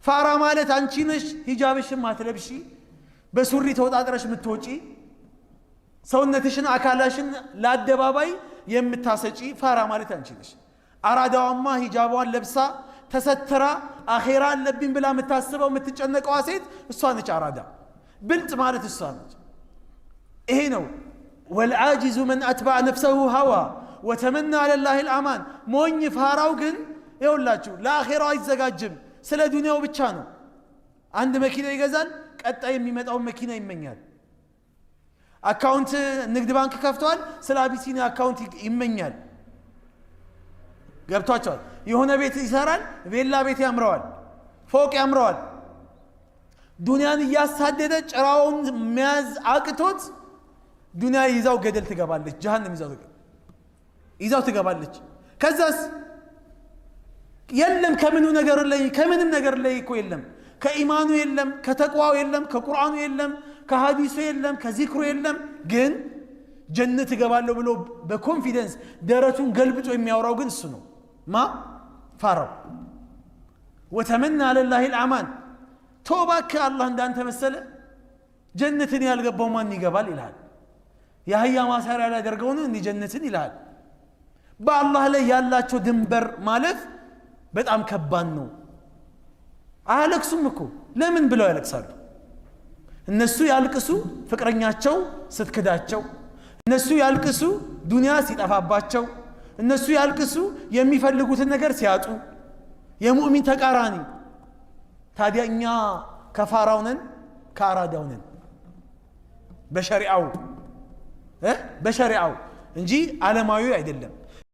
ፋራ ማለት አንቺ ነሽ ሂጃብሽን ማትለብሺ በሱሪ ተወጣጥረሽ ምትወጪ ሰውነትሽን አካላሽን ለአደባባይ የምታሰጪ ፋራ ማለት አንቺ ነሽ አራዳዋማ ሂጃቧን ለብሳ ተሰተራ አኺራ አለብኝ ብላ የምታስበው የምትጨነቀው ሴት እሷ ነች አራዳ ብልጥ ማለት እሷ ነች ይሄ ነው والعاجز من اتبع نفسه هوى وتمنى على الله الامان ሞኝ ፋራው ግን ይኸውላችሁ ለአኺራው አይዘጋጅም ስለ ዱንያው ብቻ ነው አንድ መኪና ይገዛል ቀጣይ የሚመጣው መኪና ይመኛል አካውንት ንግድ ባንክ ከፍቷል ስለ አቢሲኒያ አካውንት ይመኛል ገብቷቸዋል የሆነ ቤት ይሰራል ቬላ ቤት ያምረዋል ፎቅ ያምረዋል ዱንያን ያሳደደ ጭራውን መያዝ አቅቶት ዱንያ ይዛው ገደል ትገባለች ጀሃነም ይዛው ትገባለች ከዛስ የለም ከምንም ነገር ላይ እኮ የለም ከኢማኑ የለም ከተቅዋው የለም ከቁርአኑ የለም ከሐዲሱ የለም ከዚክሩ የለም ግን ጀነት ይገባለሁ ብሎ በኮንፊደንስ ደረቱን ገልብጦ የሚያወራው ግን እሱ ነው ማ ፋራው وتمنى على الله الامان توبك الله እንዳንተ መሰለ ጀነትን ያልገባው ማን ይገባል ይላል ያህያ ማሰሪያ ላይ ያደርገው ነው እንዴ ጀነትን ይላል በአላህ ላይ ያላቸው ድንበር ማለፍ በጣም ከባድ ነው አያለቅሱም እኮ ለምን ብለው ያለቅሳሉ እነሱ ያልቅሱ ፍቅረኛቸው ስትክዳቸው እነሱ ያልቅሱ ዱንያ ሲጠፋባቸው እነሱ ያልቅሱ የሚፈልጉትን ነገር ሲያጡ የሙእሚን ተቃራኒ ታዲያኛ ከፋራውነን ካራዳውነን በሸሪዓው እንጂ ዓለማዊ አይደለም